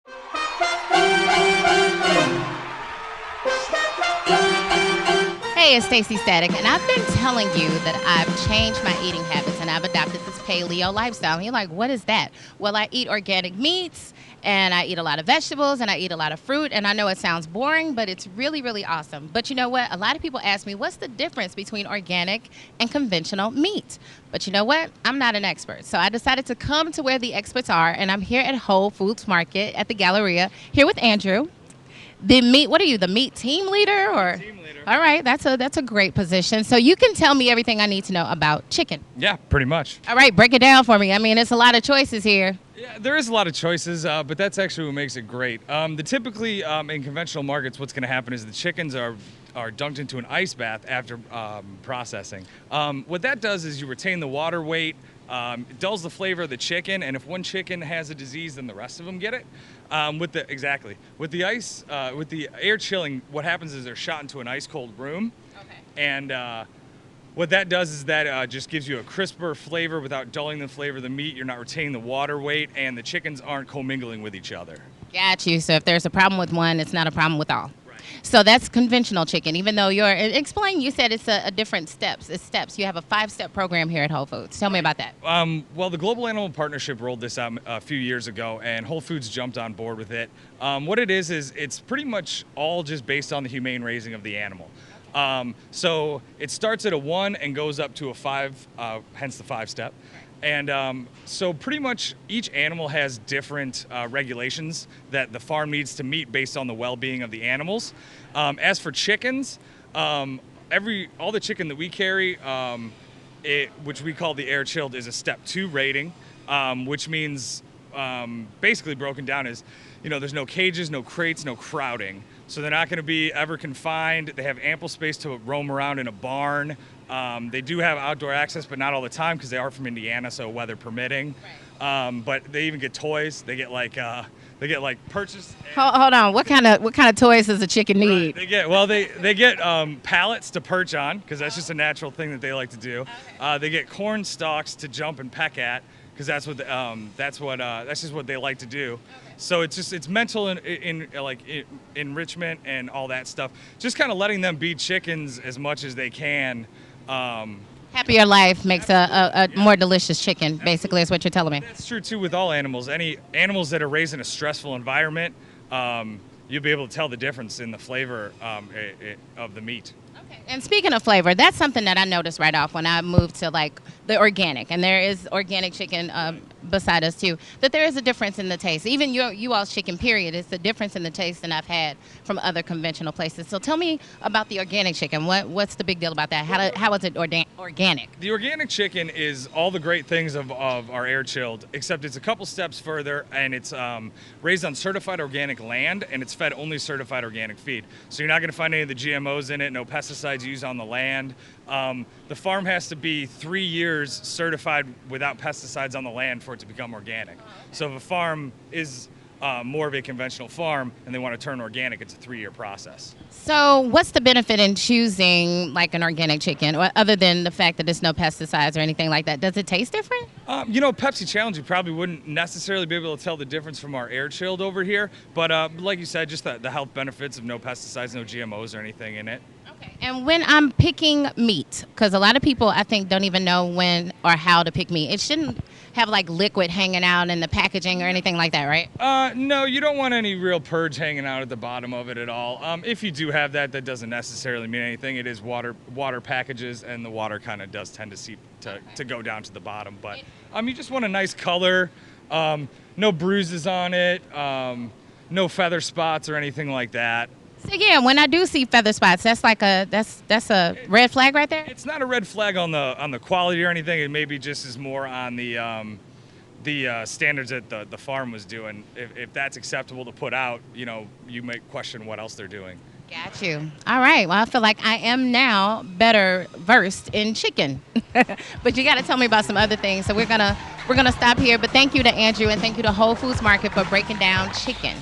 Hey, it's Staci Static, and I've been telling you that I've changed my eating habits and I've adopted this paleo lifestyle. And you're like, what is that? Well, I eat organic meats and I eat a lot of vegetables and I eat a lot of fruit. And I know it sounds boring, but it's really, really awesome. But you know what? A lot of people ask me, what's the difference between organic and conventional meat? But you know what? I'm not an expert. So I decided to come to where the experts are, and I'm here at Whole Foods Market at the Galleria, here with Andrew. What are you, the meat team leader? Or? Team leader. All right, that's a great position. So you can tell me everything I need to know about chicken. Yeah, pretty much. All right, break it down for me. I mean, it's a lot of choices here. Yeah, there is a lot of choices, but that's actually what makes it great. Typically in conventional markets, what's going to happen is the chickens are dunked into an ice bath after processing. What that does is you retain the water weight, it dulls the flavor of the chicken, and if one chicken has a disease, then the rest of them get it. With the air chilling, what happens is they're shot into an ice cold room. Okay. And what that does is that just gives you a crisper flavor without dulling the flavor of the meat. You're not retaining the water weight, and the chickens aren't commingling with each other. Got you. So if there's a problem with one, it's not a problem with all. Right. So that's conventional chicken, even though you said it's a different steps. It's steps. You have a 5-step program here at Whole Foods. Tell me about that. Well, the Global Animal Partnership rolled this out a few years ago, and Whole Foods jumped on board with it. What it is it's pretty much all just based on the humane raising of the animal. So it starts at a 1 and goes up to a 5, hence the 5-step. And so pretty much each animal has different regulations that the farm needs to meet based on the well-being of the animals. As for chickens, all the chicken that we carry, which we call the air chilled, is a step 2 rating, which means basically broken down is, there's no cages, no crates, no crowding. So they're not going to be ever confined. They have ample space to roam around in a barn. They do have outdoor access, but not all the time because they are from Indiana, so weather permitting. Right. But they even get toys. They get like purchase. Hold on. What kind of toys does a chicken need? Right. They get pallets to perch on because that's just a natural thing that they like to do. Okay. They get corn stalks to jump and peck at because that's just what they like to do. Okay. So it's mental enrichment and all that stuff. Just kind of letting them be chickens as much as they can. Happier life makes a more delicious chicken, basically, is what you're telling me. That's true, too, with all animals. Any animals that are raised in a stressful environment, you'll be able to tell the difference in the flavor of the meat. Okay. And speaking of flavor, that's something that I noticed right off when I moved to the organic, and there is organic chicken beside us too, that there is a difference in the taste. Even you all's chicken, period, it's a difference in the taste than I've had from other conventional places. So tell me about the organic chicken. What's the big deal about that? How is it organic? The organic chicken is all the great things of our air chilled, except it's a couple steps further, and it's raised on certified organic land, and it's fed only certified organic feed. So you're not going to find any of the GMOs in it, no pesticides used on the land. The farm has to be 3 years certified without pesticides on the land for it to become organic. So if a farm is more of a conventional farm and they want to turn organic, it's a 3-year process. So what's the benefit in choosing like an organic chicken, other than the fact that there's no pesticides or anything like that? Does it taste different? Pepsi Challenge, you probably wouldn't necessarily be able to tell the difference from our air chilled over here. But like you said, just the health benefits of no pesticides, no GMOs or anything in it. Okay. And when I'm picking meat, because a lot of people, I think, don't even know when or how to pick meat. It shouldn't have like liquid hanging out in the packaging or anything like that, right? No, you don't want any real purge hanging out at the bottom of it at all. If you do have that doesn't necessarily mean anything. It is water packages, and the water kind of does tend to seep to go down to the bottom. But you just want a nice color, no bruises on it, no feather spots or anything like that. So yeah, when I do see feather spots, that's a red flag right there? It's not a red flag on the quality or anything. It maybe just is more on the standards that the farm was doing. If that's acceptable to put out, you might question what else they're doing. Got you. All right. Well, I feel like I am now better versed in chicken, but you got to tell me about some other things. So we're gonna stop here. But thank you to Andrew, and thank you to Whole Foods Market for breaking down chicken.